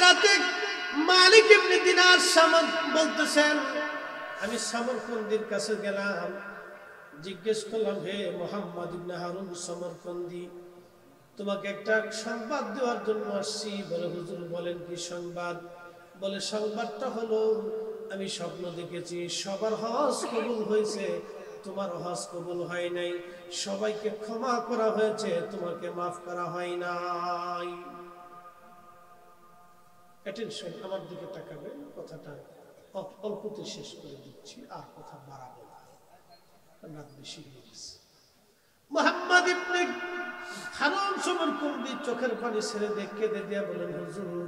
হযরতে মালিক ইবনে দিনার বলতেছেন, আমি সমরকন্দির কাছে গেলাম, জিজ্ঞেস করলাম, হে মুহাম্মদ ইবনে হারুন সমরকন্দি, তোমাকে একটা সংবাদ দেওয়ার জন্য আসছি। বলে, হুজুর বলেন কি সংবাদ? বলে, সংবাদটা হলো আমি স্বপ্ন দেখেছি সবার হজ কবুল হয়েছে, তোমার হজ কবুল হয় নাই। সবাইকে ক্ষমা করা হয়েছে, তোমাকে মাফ করা হয় নাই। অ্যাটেনশন, আমার দিকে তাকাবেন, কথাটা অল্পতে শেষ করে দিচ্ছি, আর কথা বাড়াবো না, রাত বেশি হয়ে গেছে। মুহাম্মদ ইবনে হারুন সমরকন্দি চোখের পানি ছেড়ে দেখে দিয়া বলেন, হুজুর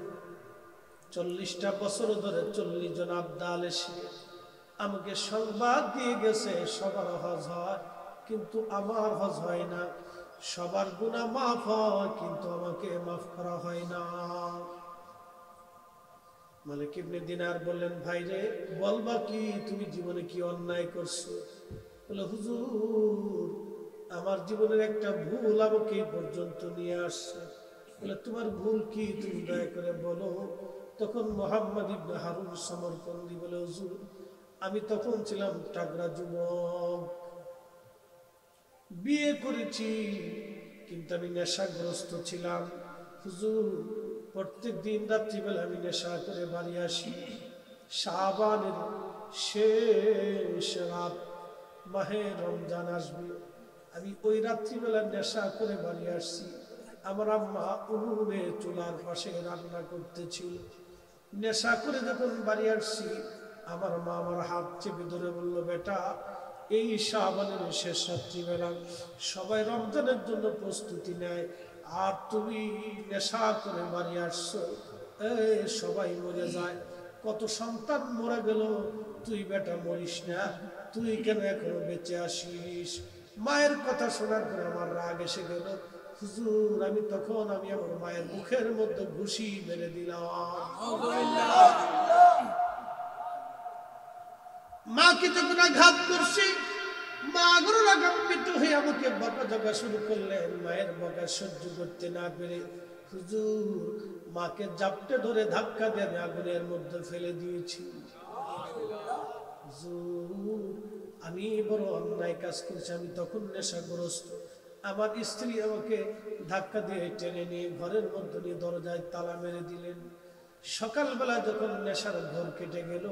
40টা বছর ধরে 40 জন আবদাল এসে আমাকে সংবাদ দিয়ে গেছে সবার হজ হয়, কিন্তু আমার হজ হয় না। সবার গুনাহ মাফ হয়, কিন্তু আমাকে মাফ করা হয় না। মালিক ইবনে দিনার বললেন, ভাই রে, বলবা কি, তুমি জীবনে কি অন্যায় করছো? বলে, হুজুর আমার জীবনের একটা ভুল আমাকে এই পর্যন্ত নিয়ে আসছে। বলে, তোমার ভুল কি, তুমি দয়া করে বলো। তখন মুহাম্মদ ইবনে হারুন সমরকন্দি বলে, হুজুর আমি তখন ছিলাম টাগরা যুবক, বিয়ে করেছি, কিন্তু আমি নেশাগ্রস্ত ছিলাম। হুজুর প্রত্যেক দিন রাত্রিবেলা আমি নেশা করে বাড়ি আসি। শাবানের শেষ রাত, মাহে রমজান আসবে, আমি ওই রাত্রিবেলা নেশা করে বাড়ি আসছি। আমার আম্মা উনুনে চুলার পাশে রান্না করতেছিল। নেশা করে যখন বাড়ি আসছি, আমার মা আমার হাত চেপে ধরে বলল, বেটা, এই শাবানের শেষ রাত্রিবেলা সবাই রমজানের জন্য প্রস্তুতি নেয়, আর তুমি নেশা করে বাড়ি আসছো, সবাই মরে যায়, কত সন্তান মরে গেল, তুই বেটা মরিস না, তুই কেন এখনো বেঁচে আসিস? মায়ের কথা শোনার পরে আমার রাগ এসে গেল। হুজুর আমি আমার মায়ের মুখের মধ্যে ঘুষি মেরে দিলাম। মাকে যখন আঘাত করছি, মা রাগান্বিত হয়ে আমাকে বকাঝকা শুরু করলেন। মায়ের বকা সহ্য করতে না পেরে হুজুর মাকে জাপটে ধরে ধাক্কা দিয়ে আমি আগুনের মধ্যে ফেলে দিয়েছি। হুজুর আমি বড় অন্যায় কাজ করেছি, আমি তখন নেশাগ্রস্ত। আমার স্ত্রী আমাকে ধাক্কা দিয়ে টেনে নিয়ে ঘরের মধ্যে নিয়ে দরজায় তালা মেরে দিলেন। সকালবেলা যখন নেশার ঘোর কেটে গেল,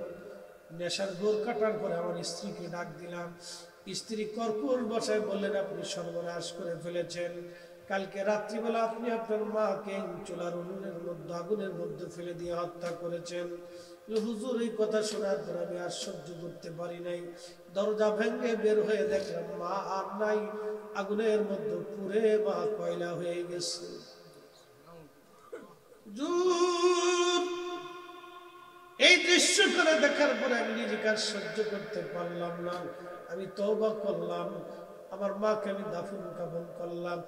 নেশার ঘোর কাটার পরে আমার স্ত্রীকে ডাক দিলাম। স্ত্রী কর্কশ ভাষায় বললেন, আপনি সর্বনাশ করে ফেলেছেন। কালকে রাত্রিবেলা আপনি আপনার মাকে চুলার উনুনের মধ্যে আগুনের মধ্যে ফেলে দিয়ে হত্যা করেছেন। হুজুর এই কথা শোনার পর আমি আর সহ্য করতে পারি নাই। দরজা ভেঙে বের হয়ে দেখলাম মা আর নাই, আগুনের মধ্যে পুড়ে মা কয়লা হয়ে গেছে। এই দৃশ্য করে দেখার পরে আমি নিজেকে আর সহ্য করতে পারলাম না। আমি তওবা করলাম, আমার মাকে আমি দাফন কাফন করলাম,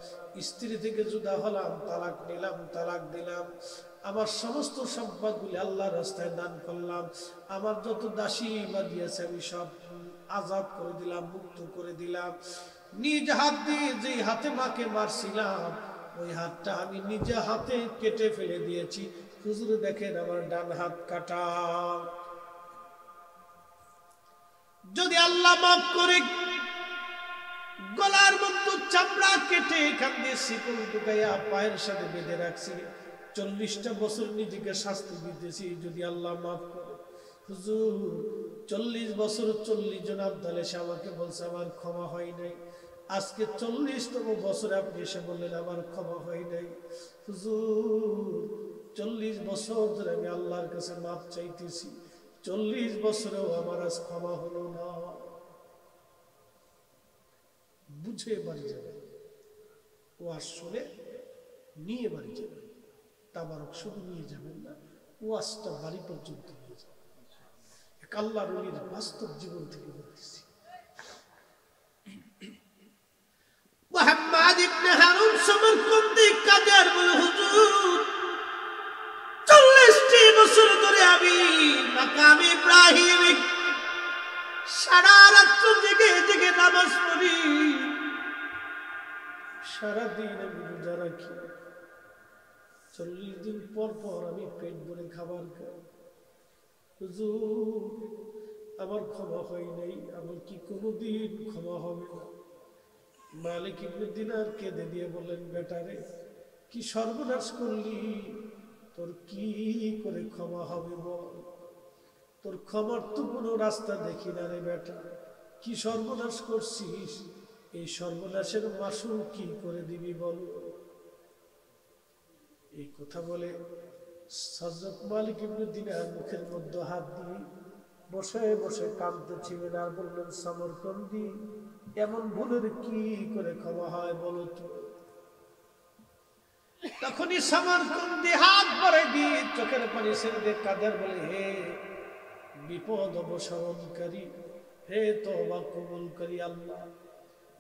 স্ত্রী থেকে জুদা হলাম, তালাক নিলাম, তালাক দিলাম, আমার সমস্ত সম্পদগুলি আল্লাহর রাস্তায় দান করলাম। আমার যত দাসী বাদী আছে আমি সব আজাদ করে দিলাম, মুক্ত করে দিলাম। নিজ হাত দিয়ে যে হাতে মাকে মারছিলাম, ওই হাতটা আমি নিজে হাতে কেটে ফেলে দিয়েছি। হুজুর দেখেন আমার ডান হাত কাটা। যদি আল্লাহ মাফ করে, গলার মধ্যে চামড়া কেটে এখান দিয়ে শিকল ঢুকাইয়া পায়ের সাথে বেঁধে রাখছি, 40টা বছর নিজেকে শাস্তি দিতেছি, যদি আল্লাহ মাফ করে। হুজুর 40 বছর 40 জন আবদাল এসে আমাকে বলছে আমার ক্ষমা হয় নাই। আজকে 40তম বছরে আপনি এসে বললেন আমার ক্ষমা হয় নাই। হুজুর 40 বছর ধরে আমি আল্লাহর কাছে মাফ চাইতেছি, 40 বছরেও আমার আজ ক্ষমা হলো না। বুঝে বাড়ি যাবেন, ওয়াজ শুনে নিয়ে বাড়ি যাবেন। তাবারক শুধু নিয়ে যাবেন না, ওয়াজটা বাড়ি পর্যন্ত নিয়ে যাবেন। এক আল্লাহর ওলির বাস্তব জীবন থেকে বলতেছি। মুহাম্মদ ইবনে হারুন সমরকন্দি কাদের বলে, হুজুর 40টি বছর ধরে আমি মাকাম ইব্রাহিম সারা রাত্র জেগে জেগে নামাজ পড়ি, সারাদিন আমি রোজা রাখি, 40 দিন পর পর আমি পেট ভরে খাবার খাই। হুজুর আমার ক্ষমা হয় নাই, আমার কি কোনোদিন ক্ষমা হবে না? মালিক ইবনে দিনার কেঁদে দিয়ে বললেন, বেটারে কি সর্বনাশ করলি, তোর কি করে ক্ষমা হবে বল? তোর ক্ষমার তো কোনো রাস্তা দেখি না রে বেটা, কি সর্বনাশ করছিস? এই সর্বনাশের মাসুল কি করে দিবি বল? এই কথা বলে হযরত মালিক ইবনে দিনার মুখের মধ্যে হাত দিয়ে বসে বসে কাঁদতেছিলেন আর বললেন, সমরকন্দি এমন ভুলের কি করে ক্ষমা হয় বলো তো? তখনই সমরকন্দি হাত ভরে দিয়ে চোখের পানি ছেড়ে দিয়ে কাঁদার বলে, হে বিপদ অবসারণকারী, হে তওবা কবুলকারী আল্লাহ,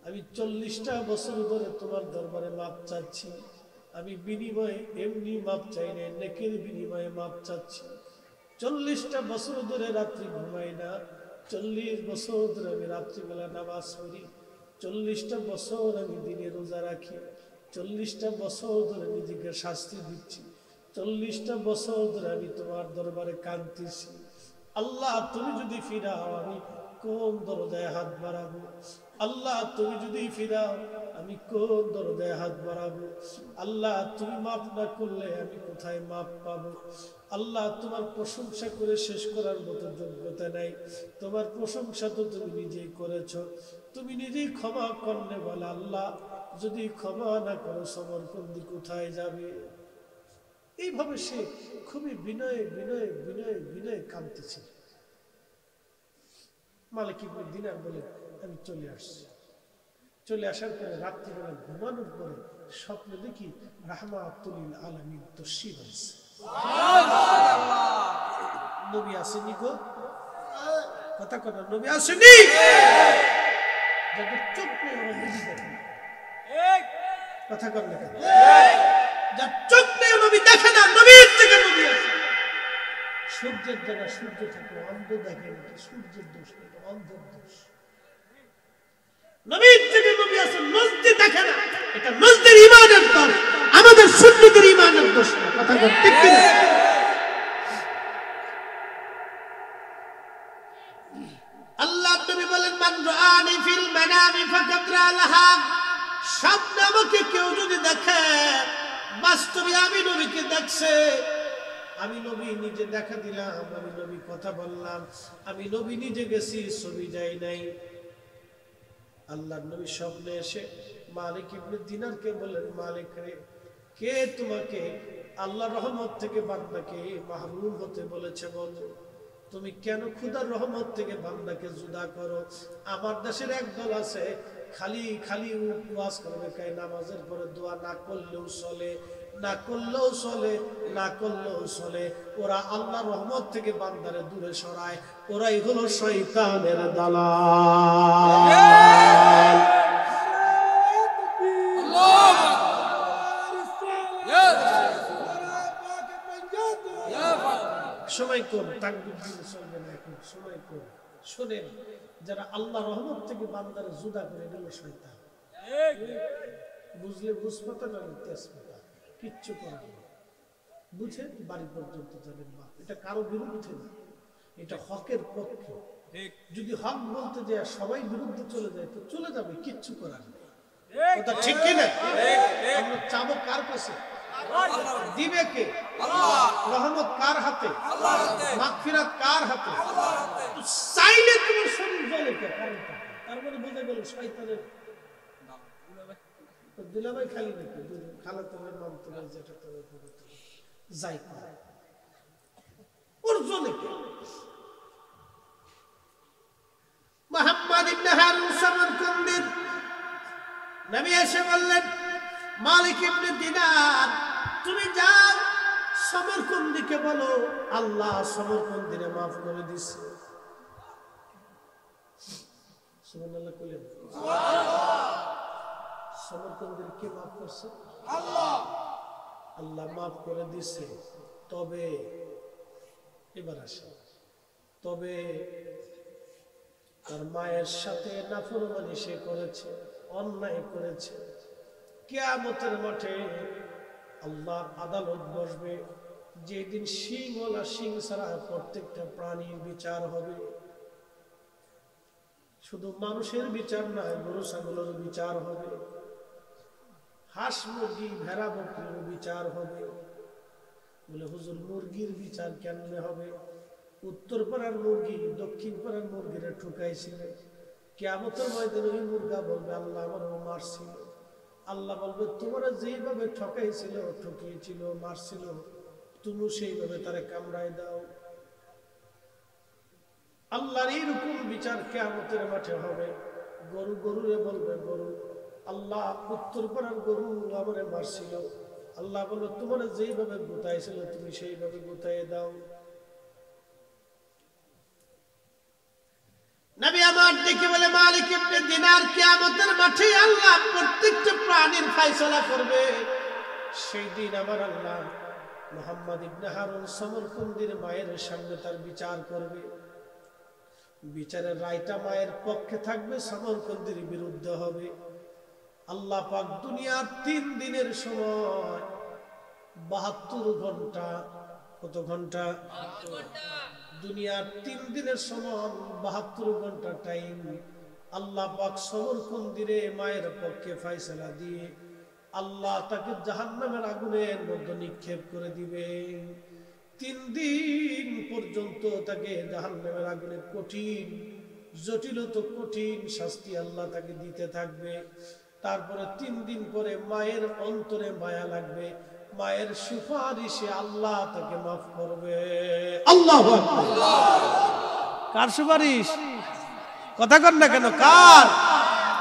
আমি 40টা বছর ধরে তোমার দরবারে মাপ চাচ্ছি। আমি বিনিময়ে এমনি মাপ চাই না, নেকের বিনিময়ে মাপ চাচ্ছি। 40টা বছর ধরে রাত্রি ঘুমাই না, 40 বছর ধরে আমি রাত্রিবেলা নামাজ পড়ি, 40টা বছর আমি দিনে রোজা রাখি, 40টা বছর ধরে নিজেকে শাস্তি দিচ্ছি, 40টা বছর ধরে আমি তোমার দরবারে কাঁদতেছি। আল্লাহ তুমি যদি ফিরাও আমি কোন দরজায় হাত বাড়াবো? আল্লাহ তুমি যদি ফিরাও আমি কোন দরজায় হাত বাড়াবো? আল্লাহ তুমি মাফ না করলে আমি কোথায় মাফ পাবো? আল্লাহ তোমার প্রশংসা করে শেষ করার মতো যোগ্যতা নাই, তোমার প্রশংসা তো তুমি নিজেই করেছো, তুমি নিজেই ক্ষমা করলে বলে। আল্লাহ যদি ক্ষমা না করো সমরকন্দি কোথায় যাবে? এইভাবে সে খুবই বিনয়ে বিনয়ে বিনয়ে বিনয়ে কাঁদতেছিল। মালিক ইবনে দিনার বলে, আমি চলে আসছি। চলে আসার পরে রাত্রিবেলা ঘুমানোর পরে স্বপ্নে দেখি রাহমাতুল লিল আলামিন তশরিফ আনছে। নবী আসেনি গো? কথা কথা নবী আসেনি? যাদের চোখ নেই ওরা নবী দেখে না। কথা কর না কেন? যার চোখ নেই নবী দেখে না, নবীর থেকে নবী আসে। সূর্যের জায়গা সূর্য থাকে, অন্ধ দেখে নাকি? সূর্যের দোষ নেই, অন্ধের দোষ। নবীর থেকে নবী আসে, নজদি দেখে না, এটা নজদের ঈমানের দোষ, আমাদের সুন্নতের ঈমানের দোষ না। কথা বল ঠিক কি না? আল্লাহ নবী বলেন, মান রাআনি ফিল মানামি ফাকাদ রাআলাহা, স্বপ্নে আমাকে কেউ যদি দেখে, বাস্তবে আমি নবীকে দেখছে। আমি নবী নিজে দেখা দিলাম, আমি নবী কথা বললাম, আমি নবী নিজে গেছি, ছবি যাই নাই। আল্লাহর নবী স্বপ্নে এসে মালিক ইবনে দিনারকে বললেন, মালিক রে, কে তোমাকে আল্লাহর রহমত থেকে বান্দাকে মাহরুম হতে বলেছে বলো? তুমি কেন খোদার রহমত থেকে বান্দাকে জুদা করো? আমার দেশের একদল আছে, খালি খালি উপবাস করবে, নামাজের পরে দোয়া না করলেও চলে, না করলেও চলে, না করলেও চলে। ওরা আল্লাহর রহমত থেকে বান্দারে দূরে সরায়, ওরাই হলো শয়তানের দালাল। সময় কম, তাকবীর দিলে চলবে না, এখন সময় কম। শোনেন, যারা আল্লাহ রহমত থেকে বান্দারে জুদা করে গেল শয়তান। বুঝলে বুঝপাতা, না তেজপাতা, কিচ্ছু করার নেই। বুঝে বাড়ি পর্যন্ত যাবেন মা, এটা কারো বিরুদ্ধে না, এটা হকের পক্ষে। যদি হক বলতে যায় সবাই বিরুদ্ধে চলে যায় তো চলে যাবে, কিচ্ছু করার নেই। কথা ঠিক কিনা? আমরা চাবো কার কাছে? দিবে কে? রহমত কার হাতে? মাগফিরাত কার হাতে? চাইলে তোমার শরীর জ্বলে কে? তার মানে বোঝা গেল শয়তানের দুলাভাই খালি নাকি? খালাতো ভাই, মামতো ভাই, জ্যাঠাতো ভাই, ফুফাতো ভাই, যাই করে ওর জ্বলে কে? মুহাম্মদ ইবনে হারুন সামরকন্দি নবী এসে বললেন, মালিক ইবনে দিনার, তুমি যাও সমরকন্দিকে বলো আল্লাহ সমরকন্দিরে মাফ করে দিছে। সুবহানাল্লাহ কইলেন? সমরকন্দির কে মাফ করছে? আল্লাহ। আল্লাহ মাফ করে দিছে। তবে এবার আসে, তবে তার মায়ের সাথে নাফরমানি সে করেছে, অন্যায় করেছে। কিয়ামতের মাঠে আল্লাহর আদালত বসবে, যেদিন সিংওয়ালা সিং ছাড়া প্রত্যেকটা প্রাণীর বিচার হবে। শুধু মানুষের বিচার নয়, গরু ছাগলের বিচার হবে, হাঁস মুরগি ভেড়া বকরির বিচার হবে। বলে হুজুর মুরগির বিচার কেমনে হবে? উত্তর পাড়ার মুরগি দক্ষিণ পাড়ার মুরগিরা ঠুকাইছিল, কিয়ামতের ময়দানে ওই মুরগা বলবে আল্লাহ আমারও মারছিল। আল্লাহ বলবে তোমরা যেইভাবে ঠকাইছিল, ঠকিয়েছিল, মারছিল, তুমি সেইভাবে তারে কামড়ায় দাও। আল্লাহর এইরকম বিচার কিয়ামতের মাঠে হবে। গরু গরুরে বলবে গরু আল্লাহ উত্তর পাড়ার গরু আমারে মারছিল, আল্লাহ বলবে তোমরা যেইভাবে গুতাইছিল তুমি সেইভাবে গুতাইয়ে দাও। নবী আমার ডেকে বলে মালিক ইবনে দিনার, কিয়ামতের মাঠে আল্লাহ প্রত্যেকটা প্রাণীর ফয়সালা করবে। সেই দিন আমার আল্লাহ মুহাম্মদ ইবনে হারুন সমরকন্দির মায়ের সামনে তার বিচার করবে। বিচারের রায়টা মায়ের পক্ষে থাকবে, সমরকন্দির বিরুদ্ধে হবে। আল্লাহ পাক দুনিয়ার 3 দিনের সময় 72 ঘন্টা, কত ঘন্টা? দুনিয়ার 3 দিনের সময় 72 ঘন্টা টাইম আল্লাহ পাক সমরকন্দিরে মায়ের পক্ষে ফয়সালা দিয়ে আল্লাহ তাকে জাহান্নামের আগুনের মধ্যে নিক্ষেপ করে দিবে। 3 দিন পর্যন্ত তাকে জাহান্নামের আগুনে কঠিন, জটিলত কঠিন শাস্তি আল্লাহ তাকে দিতে থাকবে। তারপরে 3 দিন পরে মায়ের অন্তরে মায়া লাগবে, মায়ের সুপারিশে আল্লাহ তাকে মাফ করবে। আল্লাহু আকবার। কার সুপারিশ? কথা কর না কেন? কার?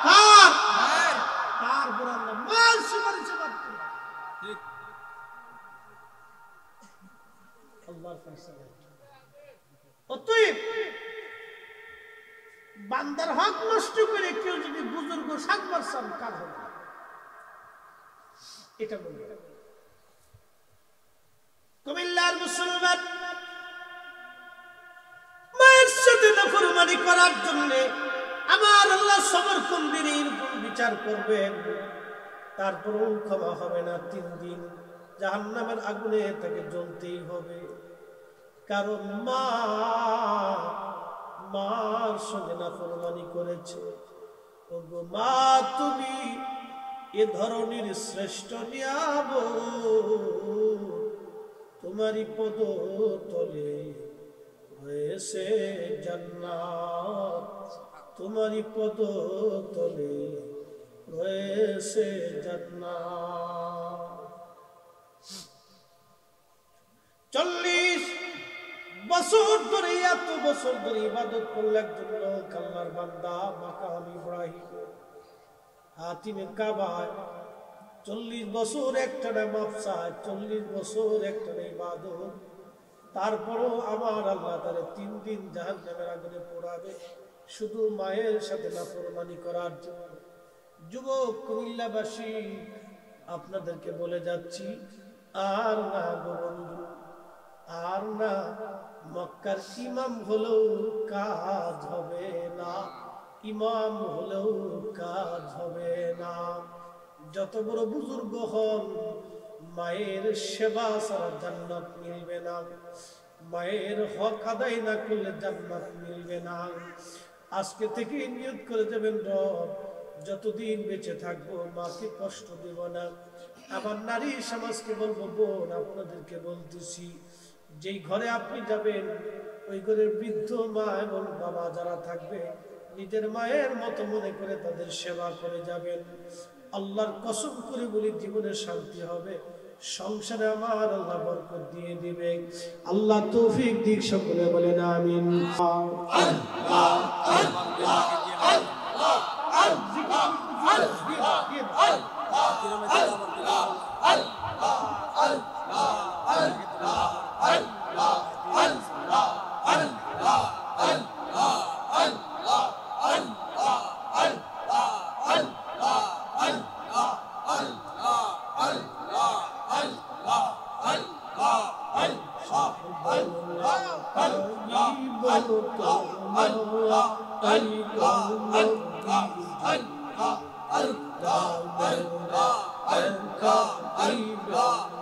কার? কার? বলেন না, মায়ের সুপারিশে মাফ করবে। ঠিক। আল্লাহর ফয়সালা। অতএব বান্দার হক নষ্ট করে কেউ যদি বুজুর্গ সাতবার সাম কার হবে? এটা বলবে। কুমিল্লার মুসলমান মায়ের সাথে নাফরমানি করার জন্য আমার আল্লাহ সমরকন্দির এরকম বিচার করবেন, তারপরও ক্ষমা হবে না। 3 দিন জাহান্নামের আগুনে তাকে জ্বলতেই হবে। কারণ মার সঙ্গে নাফরমানি করেছে। ওগো মা, তুমি এ ধরনের শ্রেষ্ঠ নিয়ামত তোমারই পদ তলে রয়েছে জান্নাত, তোমারই পদ তলে রয়েছে জান্নাত। 40 বছর ধরে, এত বছর ধরে ইবাদত করলে একজন লোক, আল্লাহর বান্দা, মাকাম ইব্রাহিম হাতিমে কাবায় 40 বছর একটানা মাফসা, 40 বছর একটানা ইবাদত। তারপরও আমার আল্লাহ তারে 3 দিন জাহান্নামের আগুনে পোড়াবে, শুধু মায়ের সাথে নাফরমানি করার জন্য। যুবক কুমিল্লাবাসী, আপনাদেরকে বলে যাচ্ছি, আর না গো বন্ধু, আর না। মক্কার ইমাম হলেও কাজ হবে না, ইমাম হলেও কাজ হবে না। যত বড় বুজুর্গ হন, মায়ের সেবা ছাড়া জান্নাত মিলবে না, মায়ের হক আদায় না করলে জান্নাত মিলবে না। আজকে থেকে নিয়ত করে যাবেন, রব যতদিন বেঁচে থাকবো মাকে কষ্ট দেব না। আমার নারী সমাজকে বলবো, বোন আপনাদেরকে বলতেছি, যেই ঘরে আপনি যাবেন ওই ঘরের বৃদ্ধ মা এবং বাবা যারা থাকবে, নিজের মায়ের মতো মনে করে তাদের সেবা করে যাবেন। আল্লাহর কসম করে বলি, জীবনে শান্তি হবে, সংসারে আমার আল্লাহ বরকত দিয়ে দিবে। আল্লাহ তৌফিক দিক, সকলে বলেন আমিন। Allah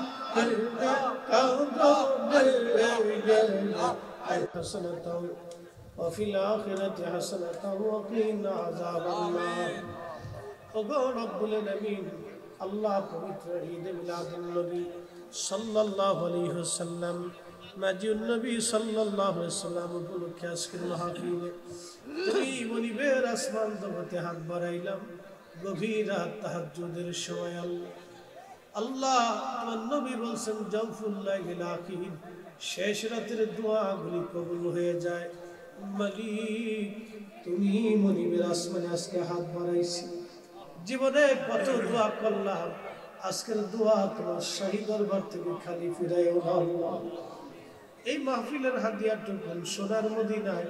وفي الآخرة حسنة وقنا عذاب النار رب العالمين আল্লাহ পবিত্র ঈদ মিলাদুন নবী সাল্লাল্লাহু আলাইহি ওয়াসাল্লাম মাজিউন নবী সাল্লাল্লাহু আলাইহি ওয়াসাল্লাম উপলক্ষে আজকের মাহফিলে তুমি মনিবের আসমান জগতে হাত বাড়াইলাম গভীর রাত তাহাজ্জুদের সময় আল্লাহ তোমার নবী বলেন জাওফুল লাইলিল আখির শেষ রাতের দোয়াগুলি কবুল হয়ে যায় মালিক তুমি মনিবের আসমানে আজকে হাত বাড়াইছি জীবনে কত দোয়া করলাম আজকের দোয়া তোমার শাহী দরবার থেকে খালি ফিরাইও না আল্লাহ এই মাহফিলের হাদিয়াটুকু সোনার মদিনায়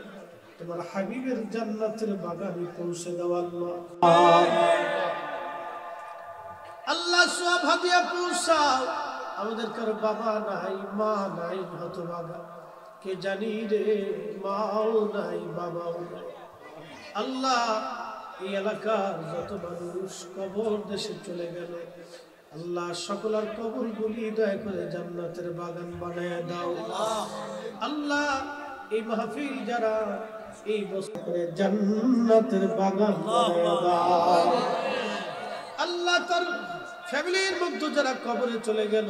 তোমার হাবিবের জান্নাতের বাগানে পৌঁছে দাও আল্লাহ আল্লাহ সব হাদিয়া পৌঁছাও আমাদের কারো বাবা নাই মা নাই হতভাগা কে জানি রে মাও নাই বাবাও নাই আল্লাহ এই এলাকার যত মানুষ কবর দেশে চলে গেল আল্লাহ সকলের কবরগুলি দয়া করে জান্নাতের বাগান বানায় দাও আল্লাহ এই মাহফিল যারা এই বছরে জান্নাতের বাগান বানায় দাও আল্লাহ তার ফ্যামিলির মধ্যে যারা কবরে চলে গেল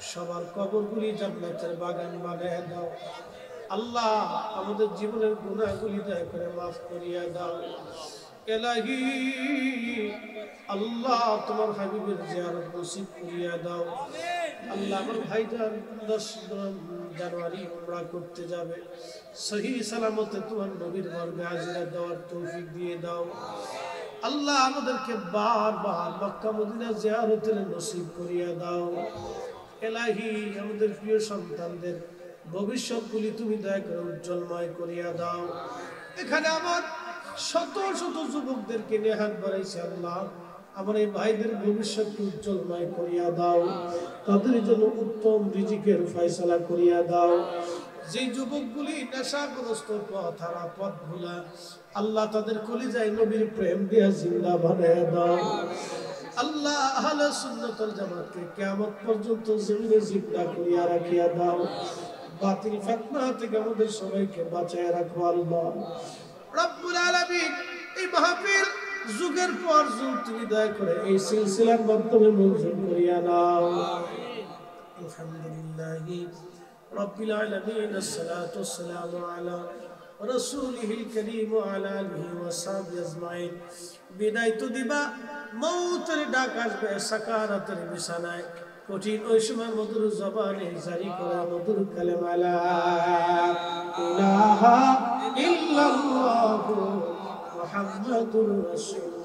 সবার কবরগুলি জান্নাতের বাগান বানায় দাও আল্লাহ আমাদের জীবনের গুনাহগুলি দয়া করে মাফ করিয়া দাও ইলাহি আল্লাহ তোমার হাবিবের জিয়ারত নসিব করিয়া দাও আল্লাহ আমার ভাইজান 10 জানুয়ারি উমরা করতে যাবে সহি সালামতে তোমার নবীর দরবারে হাজিরা দেওয়ার তৌফিক দিয়ে দাও আল্লাহ আমাদেরকে বারবার মক্কা মদিনা জিয়ারতের নসিব করিয়া দাও ইলাহি আমাদের প্রিয় সন্তানদের ভবিষ্যৎগুলি তুমি দয়া করে উজ্জ্বলময় করিয়া দাও এখানে আমার শত শত যুবকদেরকে নিয়ে হাত বাড়াইছে আল্লাহ আমার এই ভাইদের ভবিষ্যৎকে উজ্জ্বলময় করিয়া দাও তাদের জন্য উত্তম রিজিকের ফয়সালা করিয়া দাও যে যুবকগুলি নেশাগ্রস্ত পথ হারা পথ ভুলা আল্লাহ তাদের কলিজায় নবীর প্রেম দিয়া জিন্দা বানায়া দাও আল্লাহ আহলে সুন্নাত ওয়াল জামাতকে কিয়ামত পর্যন্ত জমিনে জিন্দা করিয়া রাখিয়া দাও বাতিল ফিতনা থেকে আমাদের সবাইকে বাঁচায় রাখো আল্লাহ রব্বুল আলামিন এই মাহফিল যুগের পর যুগ তুমি দয়া করে এই সিলসিলার মাধ্যমে মঞ্জুর করিয়া নাও আলহামদুলিল্লাহি রব্বিল আলামিন আসসালাতু ওয়াসসালামু আলা রাসূলিহিল কারীম ওয়া আলা আলিহি ওয়া সাহবিহি আজমাইন বিদায় তো দিবা মৌতের ডাক আসবে সাকারাতের বিছানায় কঠিন ওই সময় মধুর জবানে জারি করা মধুর কালেমা লা ইলাহা ইল্লাল্লাহু মুহাম্মাদুর রাসূল